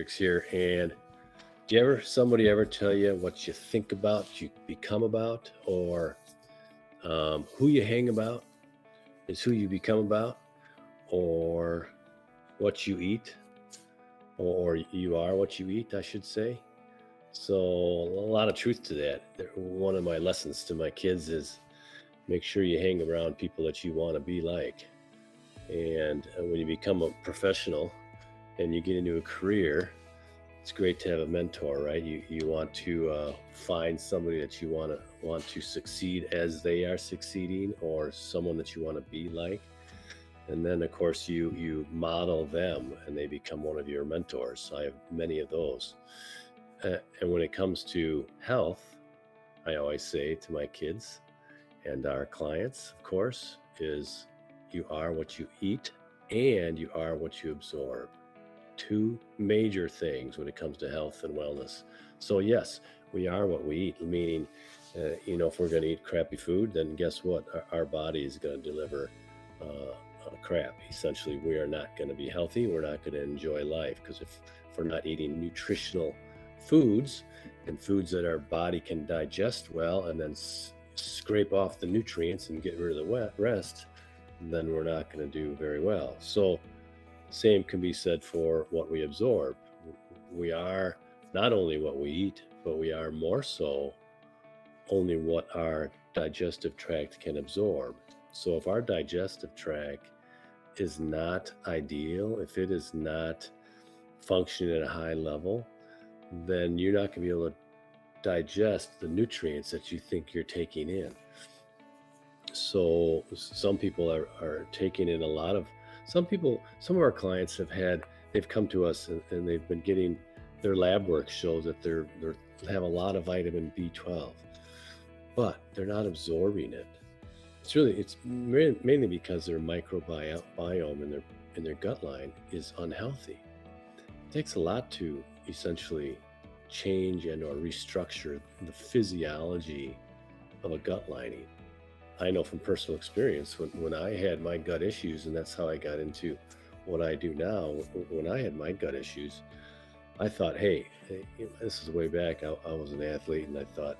Friedrichs here. And somebody ever tell you what you think about, you become about, or who you hang about is who you become about, or what you eat, or you are what you eat, I should say. So a lot of truth to that. One of my lessons to my kids is make sure you hang around people that you want to be like. And when you become a professional and you get into a career, it's great to have a mentor, right? You want to find somebody that you want to succeed as they are succeeding, or someone that you want to be like. And then of course you model them and they become one of your mentors. So I have many of those. And when it comes to health, I always say to my kids and our clients, of course, is you are what you eat and you are what you absorb. Two major things when it comes to health and wellness. So yes, we are what we eat, meaning, if we're going to eat crappy food, then guess what? Our body is going to deliver crap. Essentially, we are not going to be healthy. We're not going to enjoy life, because if we're not eating nutritional foods and foods that our body can digest well and then scrape off the nutrients and get rid of the rest, then we're not going to do very well. So same can be said for what we absorb. We are not only what we eat, but we are more so only what our digestive tract can absorb. So if our digestive tract is not ideal, if it is not functioning at a high level, then you're not going to be able to digest the nutrients that you think you're taking in. So some people are taking in a lot of, some of our clients they've come to us and they've been getting, their lab work shows that they have a lot of vitamin B12, but they're not absorbing it. It's mainly because their microbiome in their gut line is unhealthy. It takes a lot to essentially change and or restructure the physiology of a gut lining. I know from personal experience, when I had my gut issues, and that's how I got into what I do now. When I had my gut issues, I thought, hey, this is way back. I was an athlete, and I thought,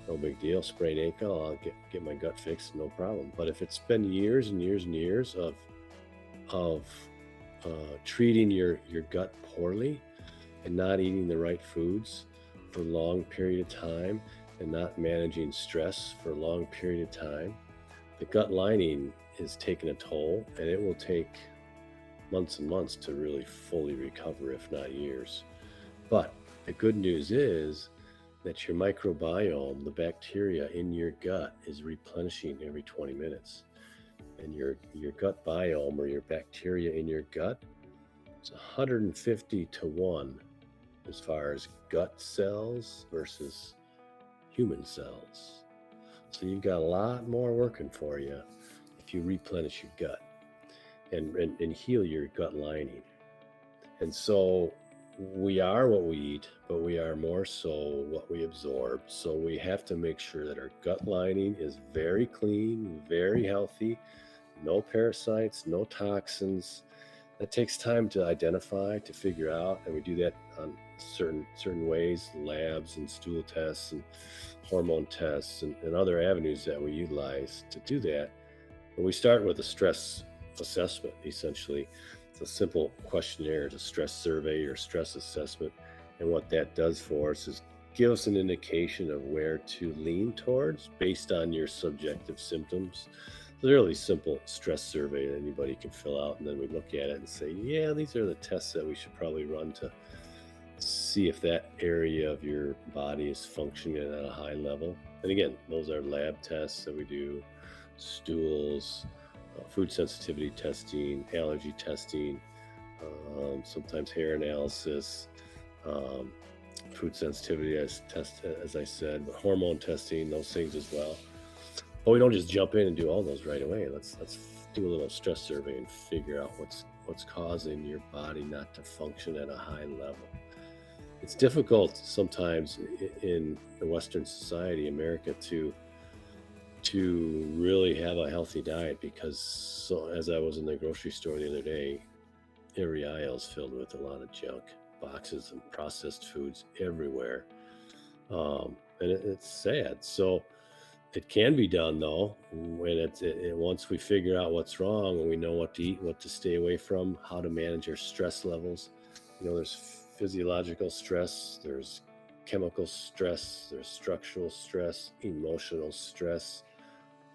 no big deal, sprain ankle, I'll get my gut fixed, no problem. But if it's been years and years and years of treating your gut poorly and not eating the right foods for a long period of time, and not managing stress for a long period of time, the gut lining is taking a toll, and it will take months and months to really fully recover, if not years. But the good news is that your microbiome, the bacteria in your gut, is replenishing every 20 minutes. And your gut biome, or your bacteria in your gut, it's 150 to 1 as far as gut cells versus human cells. So you've got a lot more working for you if you replenish your gut and heal your gut lining. And so we are what we eat, but we are more so what we absorb. So we have to make sure that our gut lining is very clean, very healthy, no parasites, no toxins. That takes time to identify, to figure out, and we do that on certain ways, labs and stool tests and hormone tests and other avenues that we utilize to do that. But we start with a stress assessment. Essentially, it's a simple questionnaire. It's a stress survey or stress assessment, and what that does for us is give us an indication of where to lean towards based on your subjective symptoms. It's a really simple stress survey that anybody can fill out, and then we look at it and say, yeah, these are the tests that we should probably run to see if that area of your body is functioning at a high level. And again, those are lab tests that we do, stools, food sensitivity testing, allergy testing, sometimes hair analysis, food sensitivity test, as I said, but hormone testing, those things as well. But we don't just jump in and do all those right away. Let's do a little stress survey and figure out what's causing your body not to function at a high level. It's difficult sometimes in the Western society, America, to really have a healthy diet, because as I was in the grocery store the other day, every aisle is filled with a lot of junk, boxes and processed foods everywhere. And it's sad. So it can be done though, when once we figure out what's wrong and we know what to eat, what to stay away from, how to manage our stress levels. There's physiological stress, there's chemical stress, there's structural stress, emotional stress.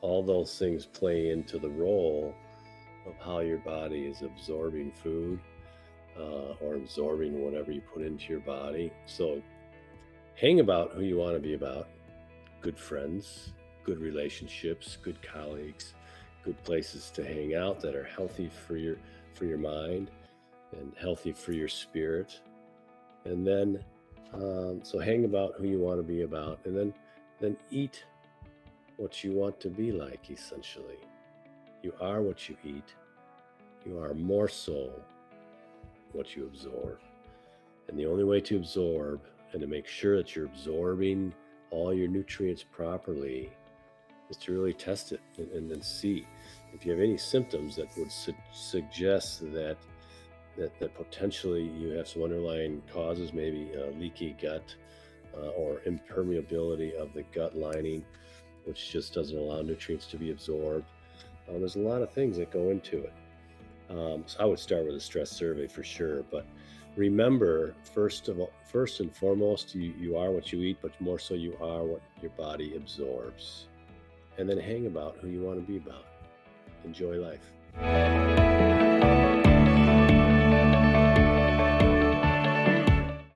All those things play into the role of how your body is absorbing food, or absorbing whatever you put into your body. So hang about who you want to be about. Good friends, good relationships, good colleagues, good places to hang out that are healthy for your mind and healthy for your spirit. And then so hang about who you want to be about, and then eat what you want to be like. Essentially, you are what you eat. You are more so what you absorb. And the only way to absorb and to make sure that you're absorbing all your nutrients properly is to really test it and then see if you have any symptoms that would suggest that potentially you have some underlying causes, maybe leaky gut, or impermeability of the gut lining, which just doesn't allow nutrients to be absorbed. There's a lot of things that go into it. So I would start with a stress survey for sure. But remember, first and foremost, you are what you eat, but more so you are what your body absorbs. And then hang about who you want to be about. Enjoy life.